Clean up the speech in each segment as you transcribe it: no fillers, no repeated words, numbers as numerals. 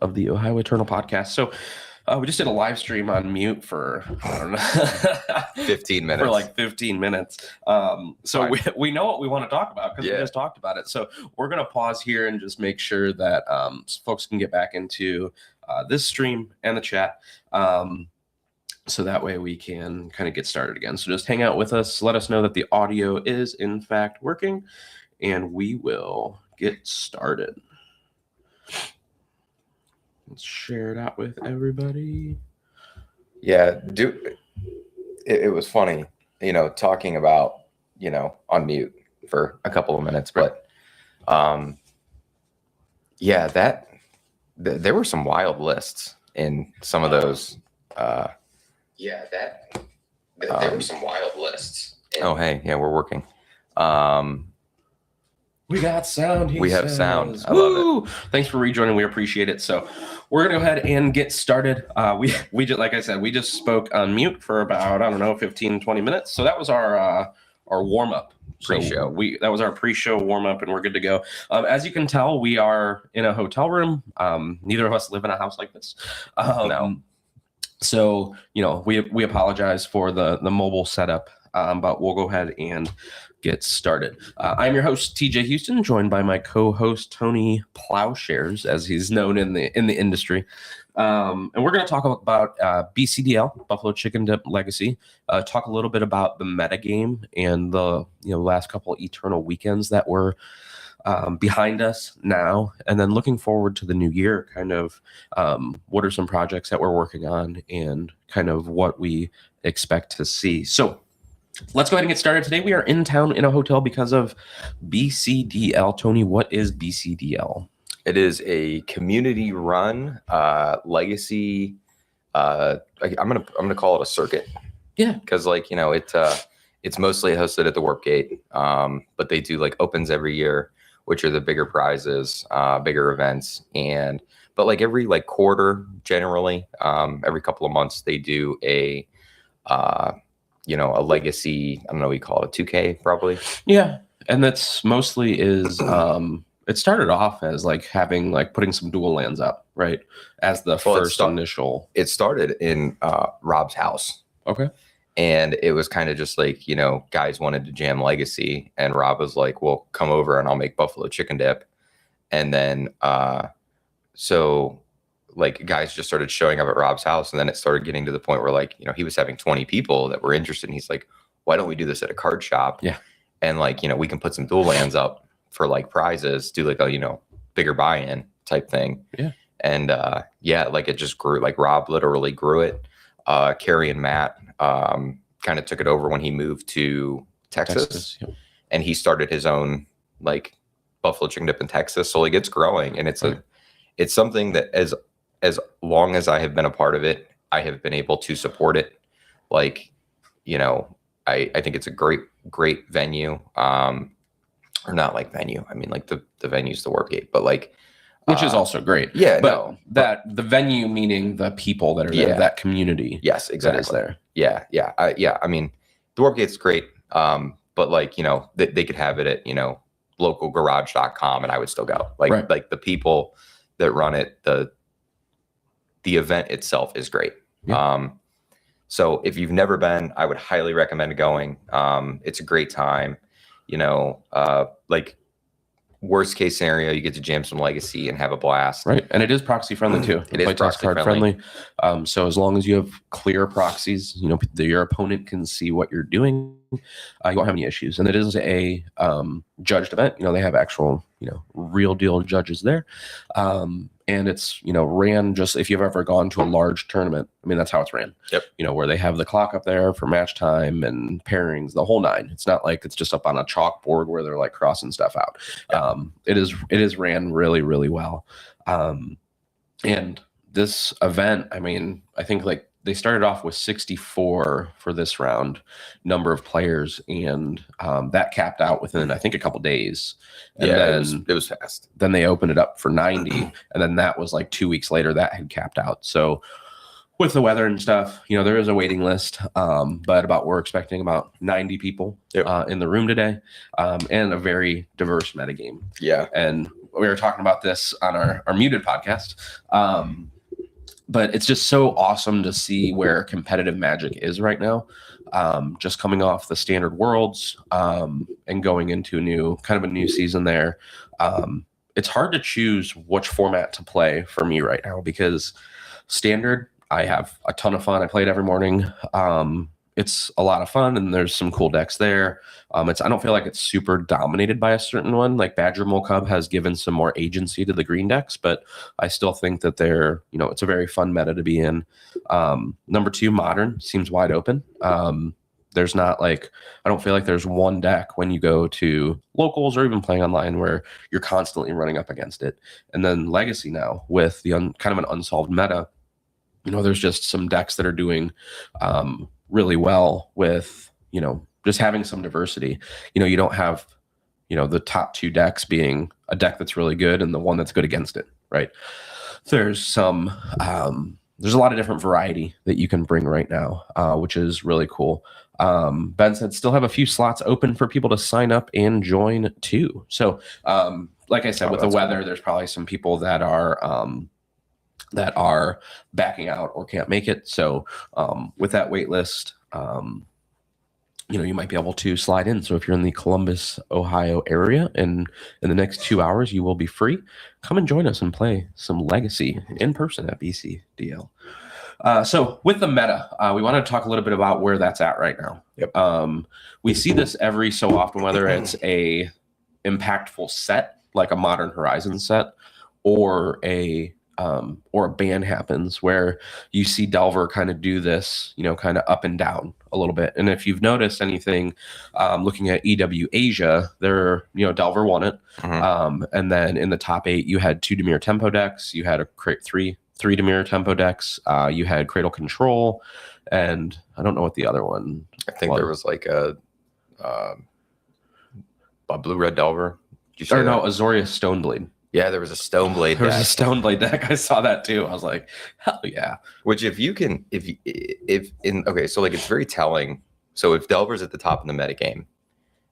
of the Ohio Eternal podcast. So we just did a live stream on mute for, I don't know, 15 minutes. For like 15 minutes. So we know what we want to talk about because we just talked about it. So we're going to pause here and just make sure that folks can get back into this stream and the chat. So that way we can kind of get started again. So just hang out with us. Let us know that the audio is in fact working, and we will get started. Let's share it out with everybody. Yeah, it was funny, talking about, on mute for a couple of minutes, but there were some wild lists in some of those. There were some wild lists. We're working. We got sound. We have sound. I love it. Thanks for rejoining. We appreciate it. So we're gonna go ahead and get started. We just, like I said, we just spoke on mute for about 15, 20 minutes. So that was our warm up pre-show. That was our pre-show warm up, and we're good to go. As you can tell, we are in a hotel room. Neither of us live in a house like this. No. So we apologize for the mobile setup, but we'll go ahead and get started. I'm your host, TJ Houston, joined by my co-host, Tony Plowshares, as he's known in the industry. And we're going to talk about BCDL, Buffalo Chicken Dip Legacy, talk a little bit about the metagame and the last couple Eternal weekends that were behind us now, and then looking forward to the new year, kind of what are some projects that we're working on and kind of what we expect to see. So let's go ahead and get started. Today we are in town in a hotel because of BCDL. Tony, what is BCDL? It is a community-run legacy. I'm gonna call it a circuit. Yeah, because it's mostly hosted at the Warp Gate, but they do opens every year, which are the bigger prizes, bigger events, but every quarter, generally, every couple of months, they do a legacy. I don't know what you call it, 2K probably. Yeah, and that's mostly is it started off as having putting some dual lands up, right? As the first initial. It started in Rob's house. Okay. And it was kind of just guys wanted to jam Legacy, and Rob was like, well, come over and I'll make Buffalo Chicken Dip. And then, guys just started showing up at Rob's house, and then it started getting to the point where he was having 20 people that were interested. And he's like, why don't we do this at a card shop? Yeah. And we can put some dual lands up for prizes, do a, bigger buy-in type thing. Yeah. And it just grew. Rob literally grew it. Carrie and Matt kind of took it over when he moved to Texas. Yep. And he started his own Buffalo Chicken Dip in Texas. So it's growing, and it's something that as long as I have been a part of it, I have been able to support it. I think it's a great venue. Or not venue. I mean the venue's the Warp Gate, but which is also great. Yeah, but the venue meaning the people that are there, that community. Yes, exactly. That is there. Yeah. I mean, the Warp Gate's great. But they could have it at localgarage.com, and I would still go. Right. The people that run it, the event itself is great. Yeah. So if you've never been, I would highly recommend going. It's a great time. Worst case scenario, you get to jam some Legacy and have a blast. Right. And it is proxy friendly too. It is proxy friendly. So as long as you have clear proxies, your opponent can see what you're doing. You won't have any issues. And it is a judged event. They have actual, real deal judges there. And it's, ran just, if you've ever gone to a large tournament, I mean, that's how it's ran. Yep. Where they have the clock up there for match time and pairings, the whole nine. It's not like it's just up on a chalkboard where they're crossing stuff out. Yep. It is ran really, really well. And this event, I mean, I think they started off with 64 for this round number of players, and that capped out within, I think, a couple days. And then it was fast. Then they opened it up for 90, and then that was 2 weeks later that had capped out. So with the weather and stuff, there is a waiting list, but we're expecting about 90 people in the room today, and a very diverse metagame. Yeah. And we were talking about this on our muted podcast. But it's just so awesome to see where competitive Magic is right now. Just coming off the standard worlds and going into a new season there. It's hard to choose which format to play for me right now because standard, I have a ton of fun. I play it every morning. It's a lot of fun, and there's some cool decks there. I don't feel like it's super dominated by a certain one. Like Badger Mole Cub has given some more agency to the green decks, but I still think that it's a very fun meta to be in. Number 2, Modern seems wide open. There's not I don't feel like there's one deck when you go to locals or even playing online where you're constantly running up against it. And then Legacy now with the kind of an unsolved meta, there's just some decks that are doing really well with, just having some diversity. You don't have, the top 2 decks being a deck that's really good and the one that's good against it, right? There's a lot of different variety that you can bring right now, which is really cool. Ben said still have a few slots open for people to sign up and join too. So, like I said, with the weather, there's probably some people that are backing out or can't make it. So with that wait list, you might be able to slide in. So if you're in the Columbus, Ohio area and in the next 2 hours, you will be free. Come and join us and play some Legacy in person at BCDL. So with the meta, we want to talk a little bit about where that's at right now. Yep. We see this every so often, whether it's a impactful set, like a Modern Horizon set, or a ban happens where you see Delver kind of do this, kind of up and down a little bit. And if you've noticed anything, looking at EW Asia, Delver won it. Mm-hmm. And then in the top 8, you had 2 Dimir Tempo decks. You had three Dimir Tempo decks. You had Cradle Control, and I don't know what the other one. I think there was like a blue-red Delver. Azorius Stoneblade. Yeah, there was a Stoneblade deck. There was a Stoneblade deck. I saw that too. I was like, hell yeah. Which so it's very telling. So if Delver's at the top of the metagame,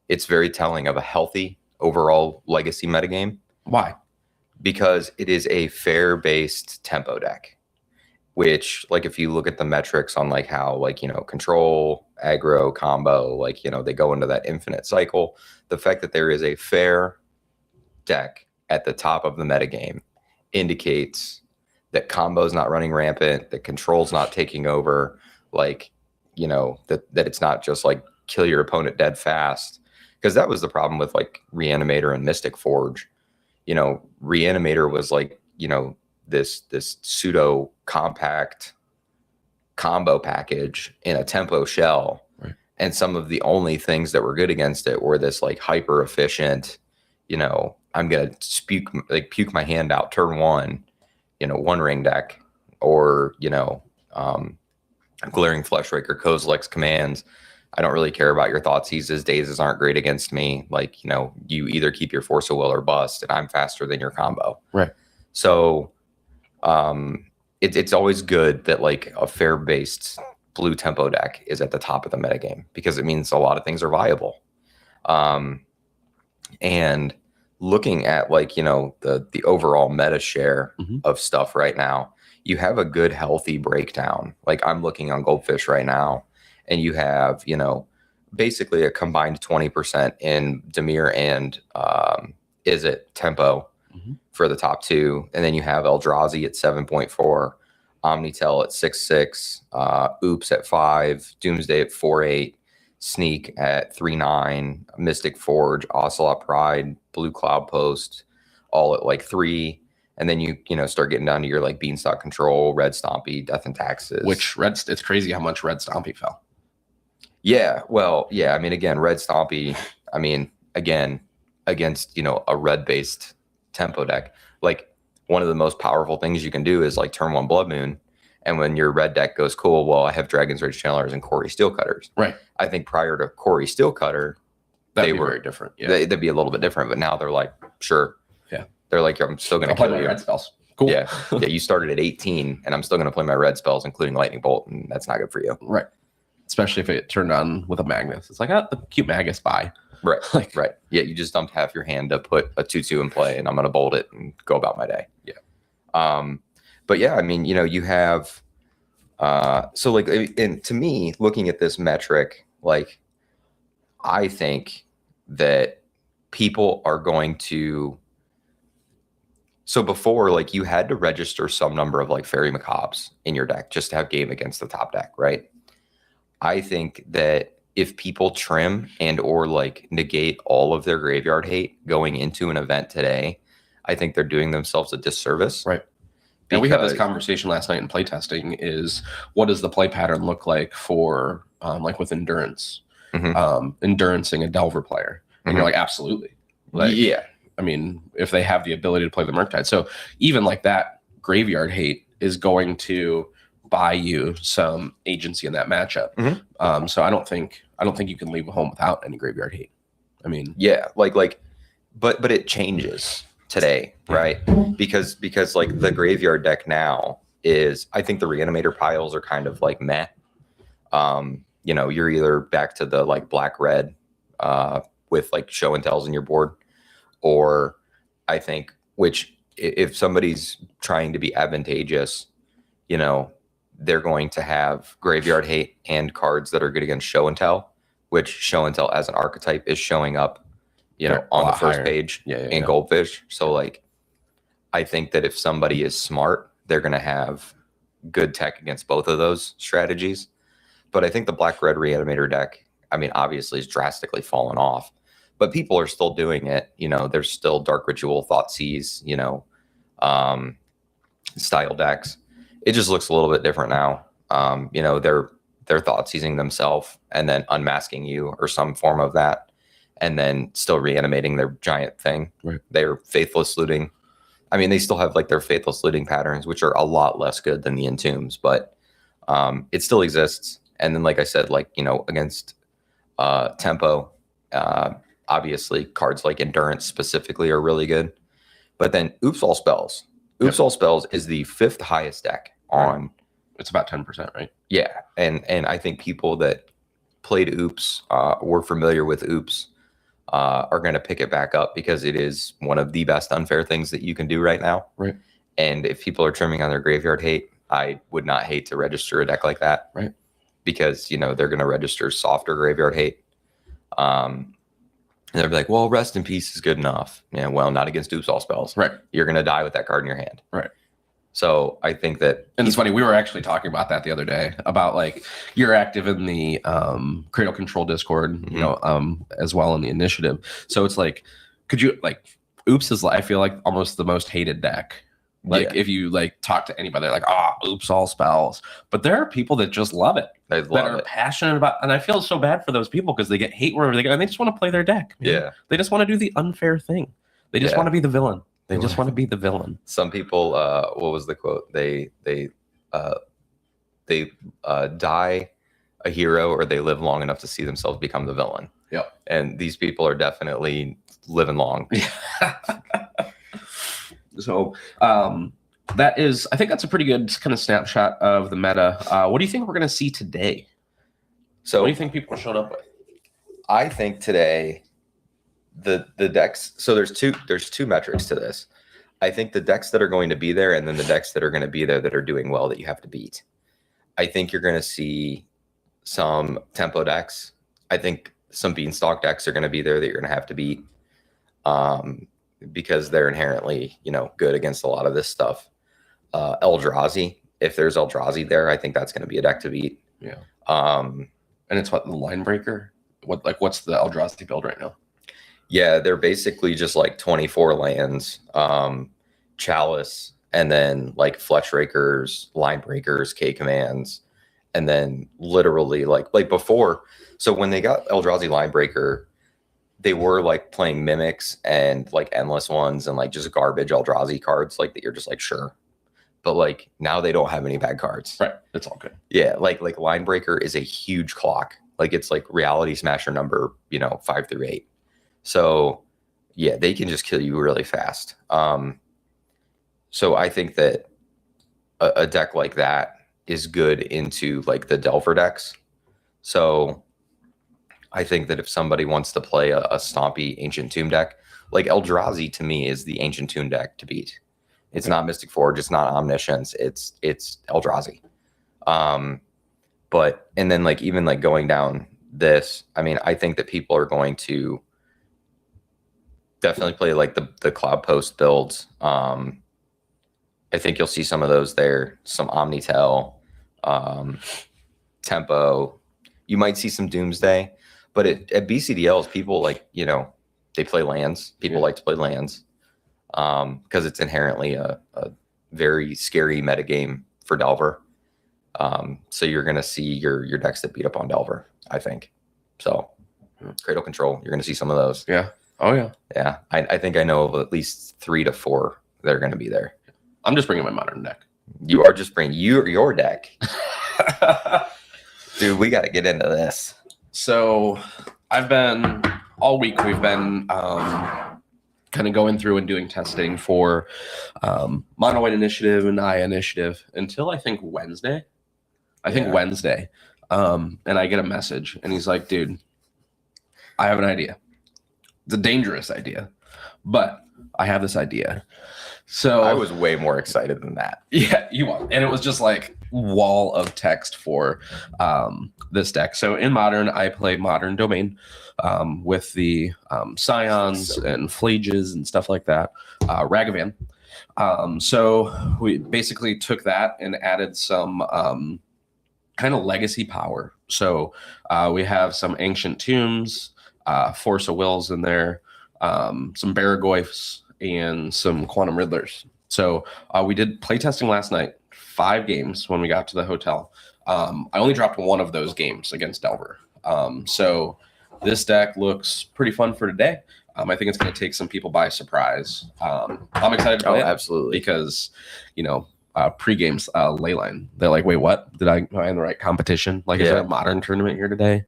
it's very telling of a healthy overall Legacy metagame. Why? Because it is a fair-based tempo deck, which, if you look at the metrics on how control, aggro, combo, they go into that infinite cycle. The fact that there is a fair deck at the top of the metagame indicates that combo's not running rampant, that control's not taking over, that it's not just kill your opponent dead fast. Because that was the problem with Reanimator and Mystic Forge. Reanimator was this pseudo compact combo package in a tempo shell. Right. And some of the only things that were good against it were this hyper efficient, I'm gonna puke my hand out turn 1, one ring deck, or Glaring Fleshraker, Kozilek's commands. I don't really care about your Thoughtseizes. Dazes aren't great against me. You either keep your Force of Will or bust, and I'm faster than your combo. Right. So it's always good that a fair based blue tempo deck is at the top of the metagame, because it means a lot of things are viable. And looking at the overall meta share of stuff right now, you have a good healthy breakdown. I'm looking on Goldfish right now, and you have basically a combined 20% in Dimir and Tempo for the top 2, and then you have Eldrazi at 7.4, Omnitel at 6.6, Oops at 5, Doomsday at 4.8, Sneak at 3.9, Mystic Forge, Ocelot Pride, Blue Cloud Post, all at 3. And then you start getting down to your Beanstalk Control, Red Stompy, Death and Taxes. It's crazy how much Red Stompy fell. Yeah, well, yeah. Again, Red Stompy. Again, against a red-based tempo deck, one of the most powerful things you can do is turn 1 Blood Moon. And when your red deck goes, cool, well, I have Dragon's Rage Channelers and Corey Steelcutters. Right. I think prior to Corey Steelcutter, they were very different. Yeah. They'd be a little bit different, but now they're sure. Yeah. They're I'm still going to play kill my you. red spells. Cool. Yeah. Yeah. You started at 18, and I'm still going to play my red spells, including Lightning Bolt, and that's not good for you. Right. Especially if it turned on with a Magnus. It's the cute Magus, bye. Right. Like, right. Yeah. You just dumped half your hand to put a 2/2 in play, and I'm going to bolt it and go about my day. Yeah. But yeah, I mean, you have, so like, and to me, looking at this metric, like, I think that people are going to, so before, like, you had to register some number of like Fairy Macabres in your deck just to have game against the top deck, right? I think that if people trim and or like negate all of their graveyard hate going into an event today, I think they're doing themselves a disservice. right. And we had this conversation last night in playtesting is what does the play pattern look like for like with endurance, endurancing a Delver player? And you're like, absolutely. Like, yeah. I mean, if they have the ability to play the Murktide. So even like that graveyard hate is going to buy you some agency in that matchup. So I don't think you can leave a home without any graveyard hate. I mean, yeah, but it changes today, right? Because like the graveyard deck now is, I think the Reanimator piles are kind of like meh. You're either back to the like black red with like show and tells in your board, or I think, which if somebody's trying to be advantageous, they're going to have graveyard hate and cards that are good against show and tell, which show and tell as an archetype is showing up, on the first page in Goldfish. So like, I think that if somebody is smart, they're going to have good tech against both of those strategies. But I think the black red Reanimator deck, I mean, obviously is drastically fallen off, but people are still doing it. There's still Dark Ritual, Thoughtseize, style decks. It just looks a little bit different now. They're Thoughtseizing themselves and then unmasking you or some form of that, and then still reanimating their giant thing. Right. They're Faithless Looting. I mean, they still have like their Faithless Looting patterns, which are a lot less good than the Entombs, but it still exists. And then, like I said, like, against tempo, obviously cards like Endurance specifically are really good. But then Oops All Spells. Oops All Spells is the 5th highest deck on. It's about 10%, right? Yeah. And I think people that played Oops, were familiar with Oops, are going to pick it back up because it is one of the best unfair things that you can do right now. Right. And if people are trimming on their graveyard hate, I would not hate to register a deck like that. Right. Because, they're going to register softer graveyard hate. And they'll be like, well, Rest in Peace is good enough. Yeah, well, not against Oops All Spells. Right. You're going to die with that card in your hand. Right. So I think that... And it's funny, we were actually talking about that the other day, about like, you're active in the Cradle Control Discord, as well in the initiative. So it's like, could you, like, Oops is, I feel like, almost the most hated deck. Like, if you, like, talk to anybody, they're like, Oops All Spells. But there are people that just love it. They love it. Passionate about, and I feel so bad for those people because they get hate wherever they go, and they just want to play their deck. Man. Yeah. They just want to do the unfair thing. They just want to be the villain. They just want to be the villain. Some people, what was the quote? They die a hero, or they live long enough to see themselves become the villain. Yep. And these people are definitely living long. So that is, I think that's a pretty good kind of snapshot of the meta. What do you think we're going to see today? So what do you think people are showing up with? I think today the decks, so there's two metrics to this. I think the decks that are going to be there, and then the decks that are going to be there that are doing well that you have to beat. I think you're going to see some tempo decks. I think some Beanstalk decks are going to be there that you're going to have to beat, because they're inherently, good against a lot of this stuff. Eldrazi, if there's Eldrazi there, I think that's going to be a deck to beat. Yeah. And it's what, the Line Breaker? What's the Eldrazi build right now? Yeah, they're basically just like 24 lands, Chalice, and then like Fletch Rakers, Line Breakers, K commands, and then literally like before. So when they got Eldrazi Line Breaker, they were like playing Mimics and like Endless Ones and like just garbage Eldrazi cards like that you're just like, sure. But like now they don't have any bad cards. Right. It's all good. Yeah. Like Line Breaker is a huge clock. Like it's like Reality Smasher number, 5 through 8. So yeah, they can just kill you really fast. So I think that a deck like that is good into like the Delver decks. So I think that if somebody wants to play a stompy Ancient Tomb deck, like Eldrazi to me is the Ancient Tomb deck to beat. It's not Mystic Forge, it's not Omniscience, it's Eldrazi. But and then like even like going down this, I mean, I think that people are going to definitely play like the Cloud Post builds. I think you'll see some of those there, some Omnitel, Tempo. You might see some Doomsday, but at BCDLs, people like, you know, they play lands. People like to play lands because it's inherently a very scary metagame for Delver. So you're going to see your decks that beat up on Delver, I think. So Cradle Control, you're going to see some of those. Yeah. Oh, yeah. Yeah. I think I know of at least 3 to 4 that are going to be there. I'm just bringing my modern deck. You are just bringing your deck. Dude, we got to get into this. So I've been all week. We've been kind of going through and doing testing for Mono White Initiative and Aya Initiative until I think Wednesday. Wednesday. And I get a message and he's like, dude, I have an idea. It's a dangerous idea, but I have this idea. So I was way more excited than that. Yeah, you are. And it was just like wall of text for this deck. So in Modern, I play Modern Domain with the Scions and Flages and stuff like that. Ragavan. So we basically took that and added some kind of legacy power. So we have some Ancient Tombs, Force of Wills in there, some Barragoyfs, and some Quantum Riddlers. So we did playtesting last night, 5 games when we got to the hotel. I only dropped one of those games against Delver. So this deck looks pretty fun for today. I think it's going to take some people by surprise. I'm excited to play it. Absolutely. Because, you know, pre-games Leyline, they're like, wait, what? Am I in the right competition? Like, is there a Modern tournament here today?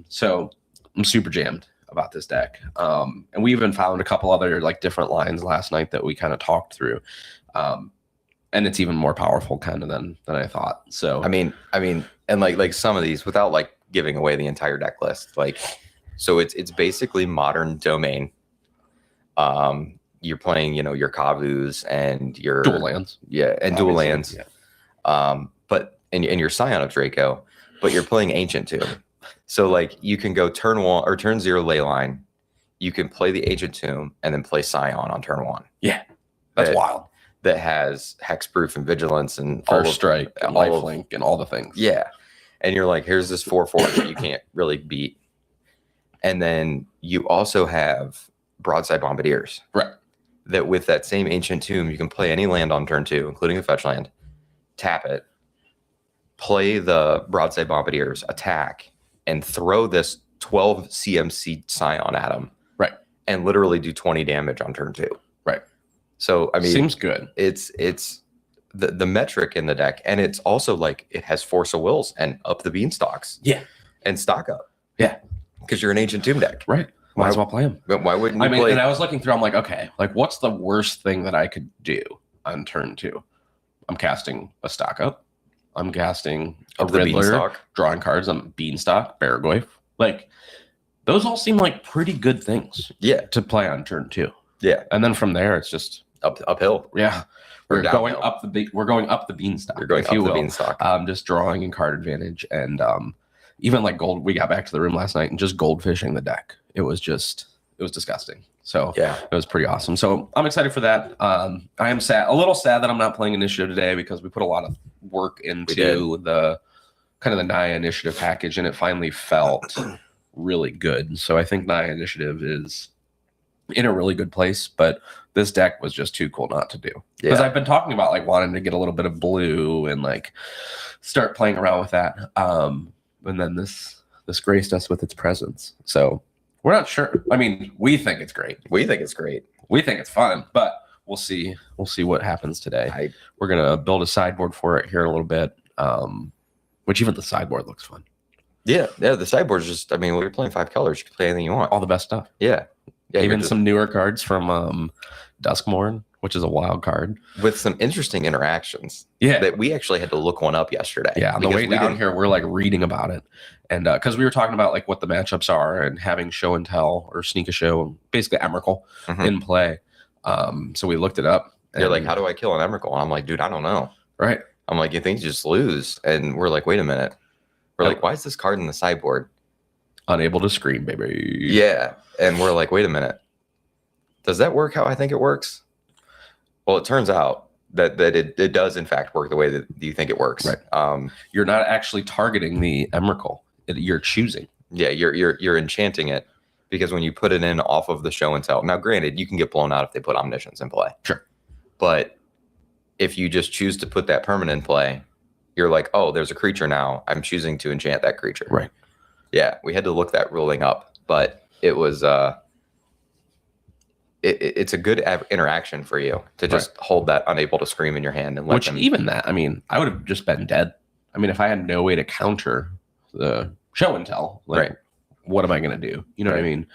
So I'm super jammed about this deck. And we even found a couple other like different lines last night that we kind of talked through. And it's even more powerful kind of than I thought. So I mean, and like some of these without like giving away the entire deck list, like, so it's basically Modern Domain. You're playing, you know, your Kavus and your dual lands. Yeah, and dual lands. Yeah. But and your Scion of Draco, but you're playing Ancient Tomb. So like you can go turn 1 or turn 0 Leyline. You can play the Ancient Tomb and then play Scion on turn 1. Yeah. That's wild. That has hexproof and vigilance and first strike and lifelink and all the things. Yeah. And you're like, here's this 4/4 that you can't really beat. And then you also have Broadside Bombardiers. Right. That with that same Ancient Tomb, you can play any land on turn 2, including a fetch land, tap it, play the Broadside Bombardiers, attack, and throw this 12 CMC Scion at them. Right. And literally do 20 damage on turn 2. Right. So, I mean, seems good. It's the metric in the deck. And it's also like it has Force of Wills and up the beanstalks. Yeah. And stock up. Yeah. Because you're an Ancient Tomb deck. Right. Might as well play them. But why wouldn't you play? And I was looking through, I'm like, okay, like what's the worst thing that I could do on turn 2? I'm casting a stock up. I'm casting a Riddler, Beanstalk. Drawing cards on Beanstalk, Barragoyf. Like, those all seem like pretty good things to play on turn 2. Yeah. And then from there, it's just uphill. Yeah. We're going up the beanstalk. You're going up the beanstalk. Just drawing and card advantage. And even like gold, we got back to the room last night and just goldfishing the deck. It was disgusting. So yeah, it was pretty awesome. So I'm excited for that. I am a little sad that I'm not playing Initiative today because we put a lot of work into the kind of the Naya Initiative package, and it finally felt really good. So I think Naya Initiative is in a really good place, but this deck was just too cool not to do. Because I've been talking about like wanting to get a little bit of blue and like start playing around with that. And then this graced us with its presence. So we're not sure. I mean, we think it's great. We think it's great. We think it's fun, but we'll see. We'll see what happens today. We're gonna build a sideboard for it here in a little bit. Which even the sideboard looks fun. Yeah. The sideboard's just. I mean, when you're playing 5 colors, you can play anything you want. All the best stuff. Yeah. Even some newer cards from Duskmourn which is a wild card with some interesting interactions. Yeah, that we actually had to look one up yesterday. Yeah, on the way down here, we're like reading about it, and because we were talking about like what the matchups are and having show and tell or sneak a show, basically Emrakul in play. So we looked it up. You're like, how do I kill an Emrakul? And I'm like, dude, I don't know. Right. I'm like, you think you just lose? And we're like, wait a minute. We're like, why is this card in the sideboard? Unable to scream, baby. Yeah. And we're like, wait a minute. Does that work how I think it works? Well, it turns out that it does in fact work the way that you think it works. Right. You're not actually targeting the Emrakul. You're choosing. Yeah, you're enchanting it because when you put it in off of the show and tell. Now, granted, you can get blown out if they put Omniscience in play. Sure. But if you just choose to put that permanent in play, you're like, oh, there's a creature now. I'm choosing to enchant that creature. Right. Yeah, we had to look that ruling up, but it was it's a good interaction for you to just hold that unable to scream in your hand and let them. Even that, I mean, I would have just been dead. I mean, if I had no way to counter the show and tell, like, what am I going to do? You know what I mean?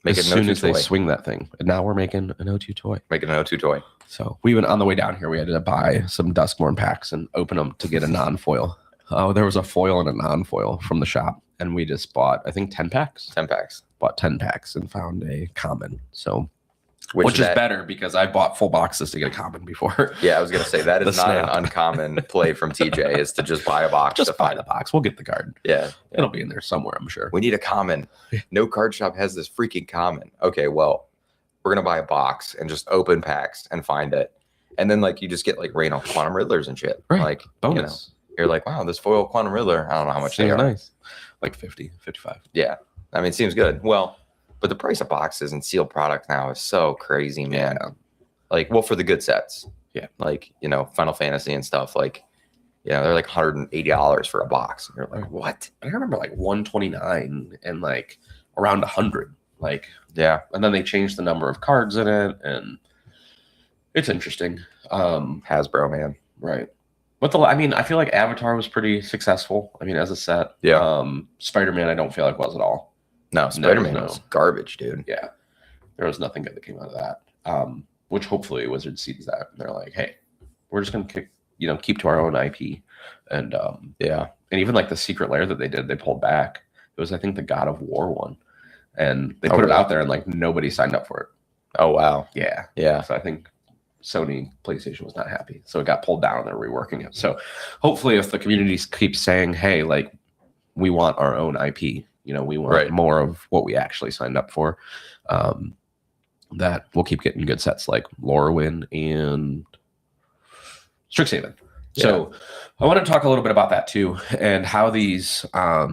Make as soon as they swing that thing. And now we're making an O2 toy. Making an O2 toy. So we went on the way down here. We had to buy some Duskmourn packs and open them to get a non-foil. Oh, there was a foil and a non-foil from the shop. And we just bought, I think, 10 packs. 10 packs. Bought 10 packs and found a common. So, which is better because I bought full boxes to get a common before. Yeah, I was going to say that is not an uncommon play from TJ is to just buy a box. Just buy the box. We'll get the card. Yeah. It'll be in there somewhere, I'm sure. We need a common. No card shop has this freaking common. Okay, well, we're going to buy a box and just open packs and find it. And then, like, you just get, like, Raynor Quantum Riddlers and shit. Right. Like, bonus. You're like, wow, this foil Quantum Riddler, I don't know how much they are. Nice. Like 50, 55. Yeah. I mean, it seems good. Well, but the price of boxes and sealed product now is so crazy, man. Yeah. Like, well, for the good sets. Yeah. Like, Final Fantasy and stuff. Like, they're like $180 for a box. And you're like, what? I remember like 129 and like around 100. Like, yeah. And then they changed the number of cards in it. And it's interesting. Hasbro, man. Right. But I feel like Avatar was pretty successful. I mean, as a set. Yeah. Spider-Man, I don't feel like was at all. No, Spider-Man was garbage, dude. Yeah. There was nothing good that came out of that. Which hopefully Wizard sees that. And they're like, hey, we're just going to keep to our own IP. And yeah. And even like the Secret Lair that they did, they pulled back. It was, I think, the God of War one. And they put it out there and like nobody signed up for it. Oh, wow. Yeah. Yeah. So I think Sony PlayStation was not happy. So it got pulled down and they're reworking it. So hopefully if the community keeps saying, hey, like we want our own IP, we want more of what we actually signed up for, that we'll keep getting good sets like Lorwyn and Strixhaven. Yeah. So I want to talk a little bit about that too, and how these, how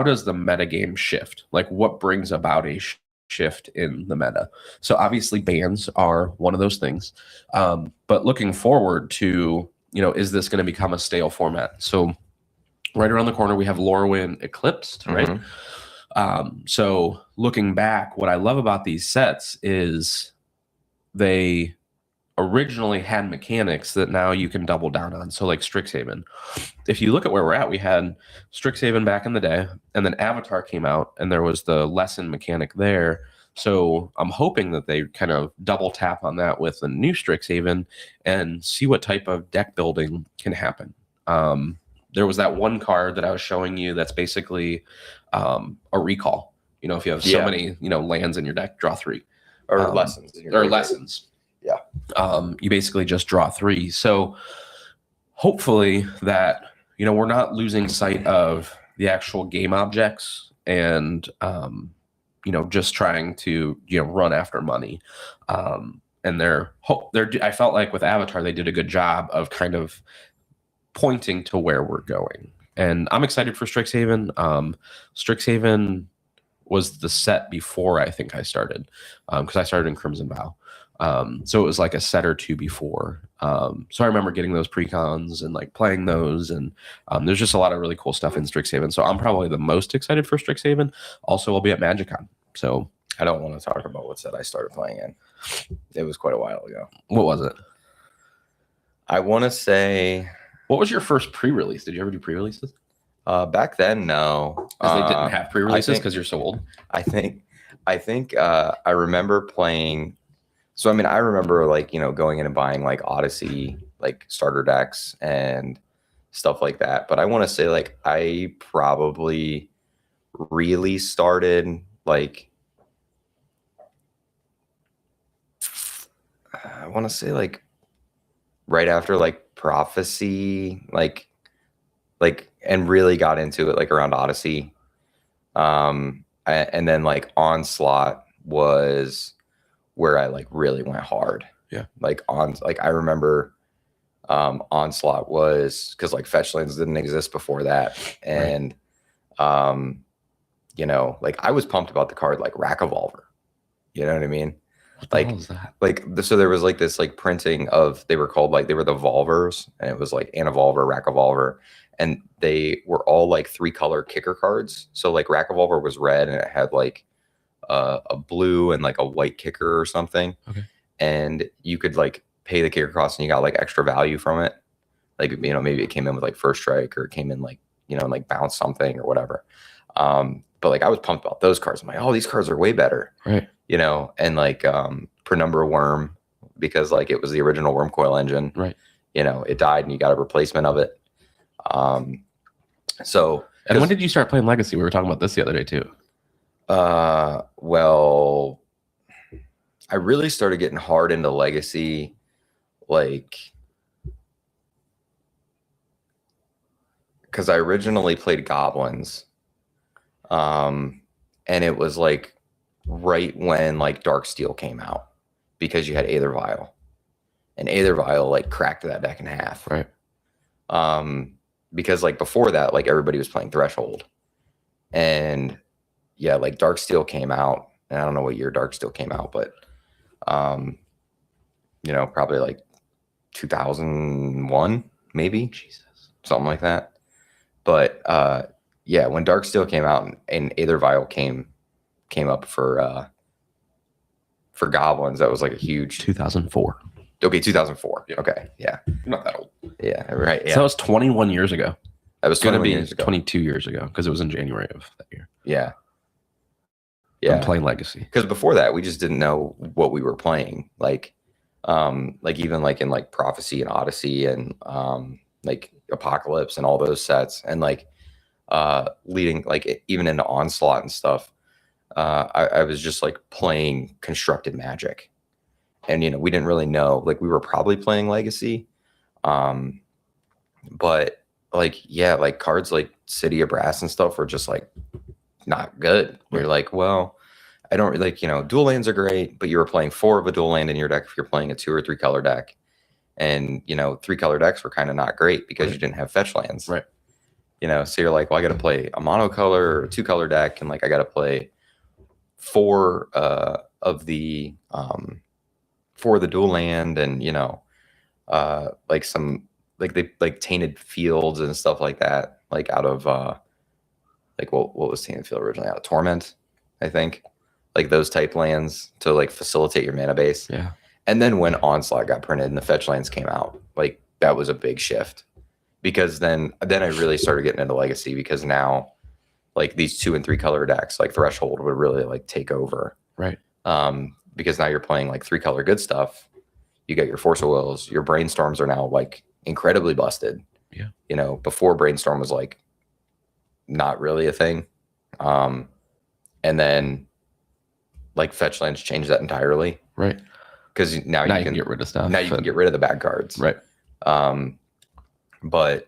does the metagame shift? Like what brings about a shift in the meta? So obviously bans are one of those things, but looking forward to, is this going to become a stale format? So right around the corner, we have Lorwyn Eclipsed, right? So looking back, what I love about these sets is they originally had mechanics that now you can double down on. So like Strixhaven, if you look at where we're at, we had Strixhaven back in the day, and then Avatar came out, and there was the lesson mechanic there. So I'm hoping that they kind of double tap on that with the new Strixhaven and see what type of deck building can happen. There was that one card that I was showing you that's basically a recall. If you have so many, lands in your deck, draw 3. Or lessons. Lessons. Yeah. You basically just draw 3. So hopefully that, we're not losing sight of the actual game objects and, just trying to, run after money. And I felt like with Avatar, they did a good job of kind of pointing to where we're going. And I'm excited for Strixhaven. Strixhaven was the set before I think I started, because I started in Crimson Vow. So it was like a set or two before. So I remember getting those precons and like playing those, and there's just a lot of really cool stuff in Strixhaven. So I'm probably the most excited for Strixhaven. Also, I'll be at MagicCon. So I don't want to talk about what set I started playing in. It was quite a while ago. What was it? I want to say... What was your first pre-release? Did you ever do pre-releases? Back then, no. Because they didn't have pre-releases because you're so old? I think I remember playing... So I mean, I remember like, going in and buying like Odyssey, like starter decks and stuff like that. But I want to say like I probably really started like I want to say like right after like Prophecy, and really got into it like around Odyssey. And then like Onslaught was where I like really went hard. Yeah. Like I remember Onslaught was because like fetch lands didn't exist before that. And like I was pumped about the card like Rack Evolver. You know what I mean? What the hell is that? So there was like this like printing of, they were called like, they were the Volvers, and it was like Anavolver, Rack Evolver, and they were all like 3-color kicker cards. So like Rack Evolver was red and it had like a blue and like a white kicker or something. Okay. And you could like pay the kicker cost and you got like extra value from it. Like, maybe it came in with like first strike, or it came in like, like bounce something or whatever. But like I was pumped about those cards. I'm like, oh, these cards are way better. Right. And like Penumbra Worm, because like it was the original Worm Coil engine. Right. It died and you got a replacement of it. And when did you start playing Legacy? We were talking about this the other day too. Well, I really started getting hard into Legacy like because I originally played Goblins. And it was like right when like Darksteel came out, because you had Aether Vial, and Aether Vial like cracked that deck in half. Right. Because like before that, like everybody was playing Threshold, and yeah, like Darksteel came out, and I don't know what year Darksteel came out, but probably like 2001, maybe. Jesus. Something like that. But yeah, when Darksteel came out and Aether Vial came up for Goblins, that was like a huge 2004. Okay, 2004. Yeah. Okay, yeah, Not that old. yeah, right. Yeah, So that was 21 years ago. that was It's going to 21 be years ago. 22 years ago, because it was in January of that year. Yeah, I'm yeah. playing Legacy. Because before that, we just didn't know what we were playing. Like even like in like Prophecy and Odyssey and like Apocalypse and all those sets, and like leading like even into Onslaught and stuff. I was just like playing constructed Magic, and we didn't really know, like we were probably playing Legacy, but like yeah, like cards like City of Brass and stuff were just like not good. You're like, well, I don't really like, dual lands are great, but you were playing 4 of a dual land in your deck if you're playing a 2 or 3 color deck, and 3 color decks were kind of not great because you didn't have fetch lands, right? So you're like, well, I got to play a monocolor or a 2 color deck, and like I got to play 4 of the dual land, and like some like they like Tainted Fields and stuff like that, like out of like what was Tainted Field originally? Out of Torment, I think, like those type lands to like facilitate your mana base. Yeah. And then when Onslaught got printed and the fetch lands came out, like that was a big shift, because then I really started getting into Legacy, because now like these 2 and 3 color decks like Threshold would really like take over. Right. Because now you're playing like 3 color good stuff. You got your Force of Wills, your Brainstorms are now like incredibly busted. Yeah. Before Brainstorm was like not really a thing. And then like fetch lands changed that entirely. Right. Because now you can get rid of stuff. Now you can get rid of the bad cards. Right. But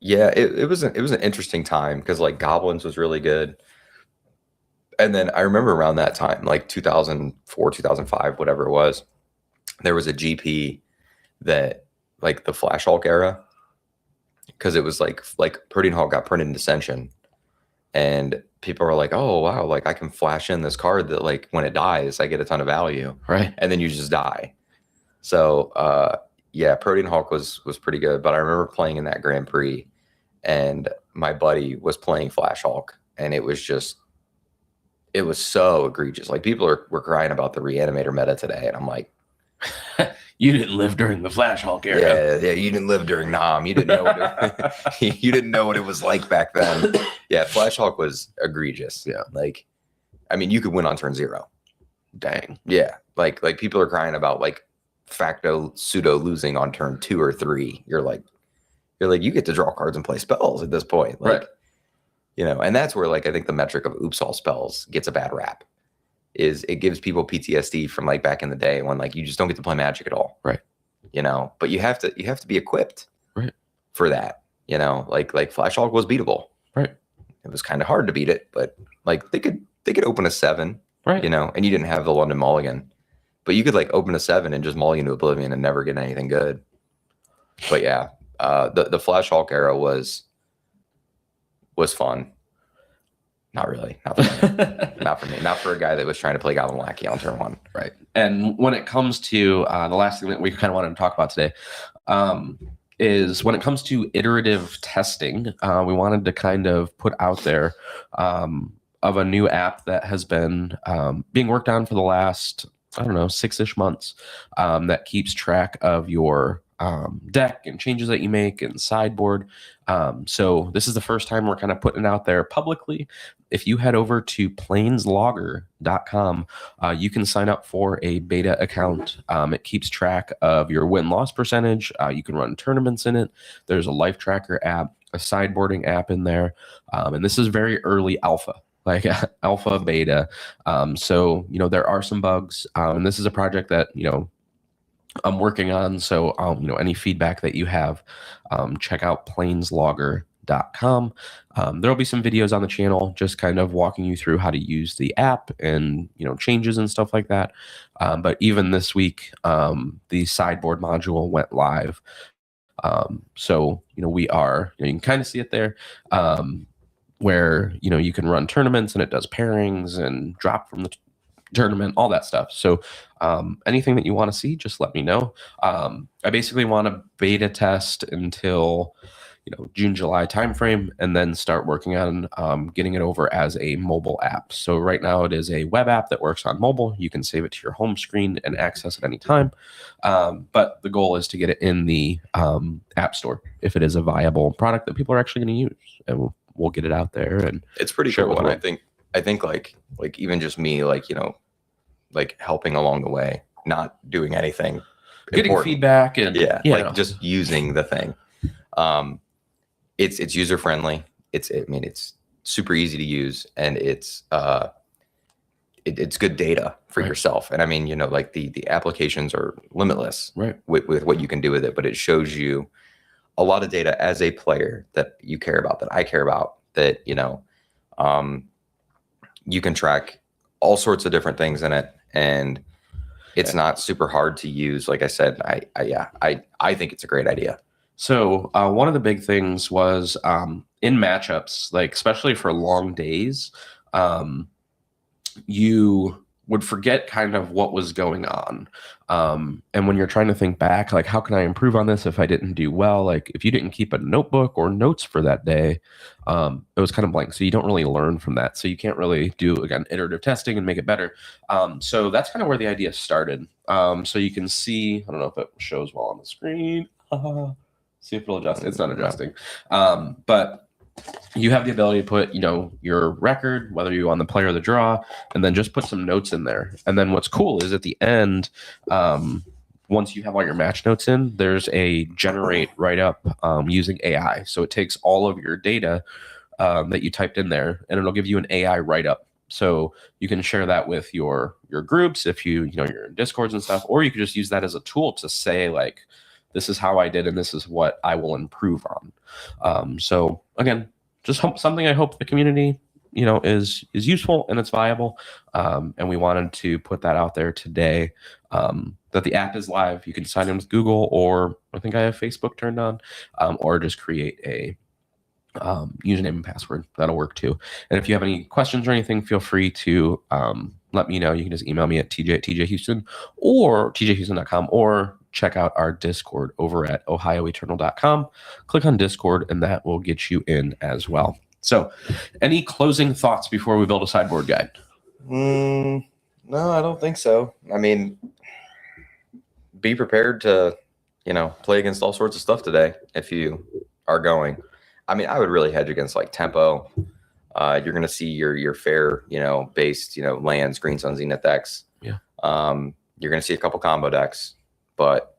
yeah, it was an interesting time, because like Goblins was really good. And then I remember around that time, like 2004, 2005, whatever it was, there was a GP that like the Flash Hulk era, because it was like Protean Hulk got printed in Dissension, and people were like, oh wow, like I can flash in this card that like when it dies I get a ton of value, right? And then you just die. So yeah, Protean Hulk was pretty good. But I remember playing in that Grand Prix, and my buddy was playing Flash Hulk, and it was so egregious. Like people were crying about the Reanimator meta today, and I'm like, you didn't live during the Flash Hulk era. Yeah, you didn't live during Nam. You didn't know you didn't know what it was like back then. Yeah, Flash Hulk was egregious. Yeah. Like, I mean, you could win on turn 0. Dang. Yeah, like people are crying about like facto pseudo losing on turn 2 or 3. You're like you get to draw cards and play spells at this point, like Right. and that's where like I think the metric of oops all spells gets a bad rap. Is it gives people PTSD from like back in the day when like you just don't get to play Magic at all, Right. But you have to be equipped, Right, for that, like Flash Hulk was beatable, right, it was kind of hard to beat it, but like they could open a 7, right. and you didn't have the London Mulligan, but you could like open a 7 and just mulligan to oblivion and never get anything good. But yeah, the Flash Hulk era was fun. Not really. Not for me. Not for me. Not for a guy that was trying to play Goblin Lackey on turn 1. Right. And when it comes to the last thing that we kind of wanted to talk about today, is when it comes to iterative testing, we wanted to kind of put out there of a new app that has been being worked on for the last, 6-ish months, that keeps track of your deck and changes that you make and sideboard. So this is the first time we're kind of putting it out there publicly. If you head over to planeslogger.com, you can sign up for a beta account. It keeps track of your win-loss percentage. You can run tournaments in it. There's a life tracker app, a sideboarding app in there. And this is very early alpha, like alpha, beta. So, there are some bugs. And this is a project that, I'm working on. So, any feedback that you have, check out planeslogger.com. There'll be some videos on the channel just kind of walking you through how to use the app and, changes and stuff like that. But even this week, the sideboard module went live. So, we are, you can kind of see it there, where, you can run tournaments and it does pairings and drop from the tournament, all that stuff. So anything that you want to see, just let me know. I basically want to beta test until June, July timeframe, and then start working on getting it over as a mobile app. So right now it is a web app that works on mobile. You can save it to your home screen and access it anytime. But the goal is to get it in the app store if it is a viable product that people are actually going to use, and we'll get it out there. And it's pretty cool. And I think like even just me, like, like helping along the way, not doing anything, getting important. Feedback and just using the thing. It's user friendly. It's super easy to use, and it's good data for yourself. And I mean, like the applications are limitless, right, with what you can do with it, but it shows you a lot of data as a player that you care about, that I care about, that you can track all sorts of different things in it, and it's not super hard to use. Like I said, I think it's a great idea. So one of the big things was in matchups, like especially for long days, you would forget kind of what was going on. And when you're trying to think back, like, how can I improve on this if I didn't do well? Like, if you didn't keep a notebook or notes for that day, it was kind of blank. So you don't really learn from that. So you can't really do, again, iterative testing and make it better. So that's kind of where the idea started. So you can see, I don't know if it shows well on the screen. See if it'll adjust. It's not adjusting. But you have the ability to put, your record, whether you on the play or the draw, and then just put some notes in there. And then what's cool is at the end, once you have all your match notes in, there's a generate write-up using AI. So it takes all of your data that you typed in there, and it'll give you an AI write-up. So you can share that with your groups if you're in Discords and stuff, or you could just use that as a tool to say, like, this is how I did, and this is what I will improve on. So again, just something I hope the community, is useful and it's viable. And we wanted to put that out there today, that the app is live. You can sign in with Google, or I think I have Facebook turned on, or just create a username and password. That'll work too. And if you have any questions or anything, feel free to let me know. You can just email me at tj@tjhouston or tjhouston.com, or check out our Discord over at ohioeternal.com. Click on Discord, and that will get you in as well. So any closing thoughts before we build a sideboard guide? No, I don't think so. I mean, be prepared to, play against all sorts of stuff today if you are going. I mean, I would really hedge against like tempo. You're going to see your fair, based, lands, Green Sun, Zenith X. Yeah. You're going to see a couple combo decks, but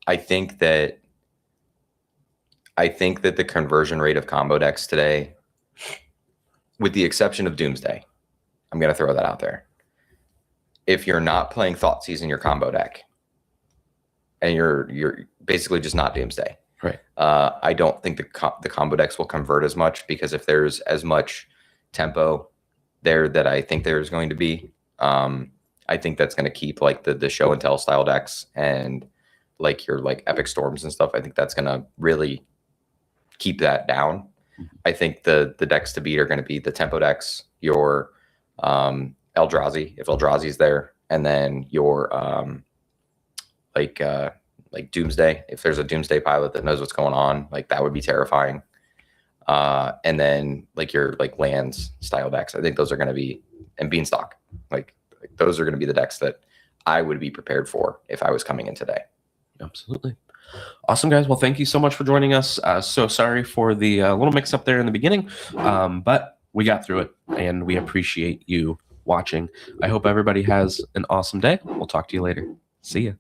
I think that the conversion rate of combo decks today, with the exception of Doomsday, I'm going to throw that out there. If you're not playing Thoughtseize in your combo deck, and you're basically just not Doomsday, right? I don't think the combo decks will convert as much, because if there's as much tempo there that I think there's going to be, I think that's going to keep like the show and tell style decks and like your like Epic Storms and stuff. I think that's going to really keep that down. I think the decks to beat are going to be the tempo decks, your Eldrazi, if Eldrazi's there, and then your like Doomsday. If there's a Doomsday pilot that knows what's going on, like that would be terrifying. And then like your like lands style decks. I think those are going to be, and Beanstalk, like those are going to be the decks that I would be prepared for if I was coming in today. Absolutely. Awesome, guys. Well, thank you so much for joining us. So sorry for the little mix up there in the beginning, but we got through it, and we appreciate you watching. I hope everybody has an awesome day. We'll talk to you later. See ya.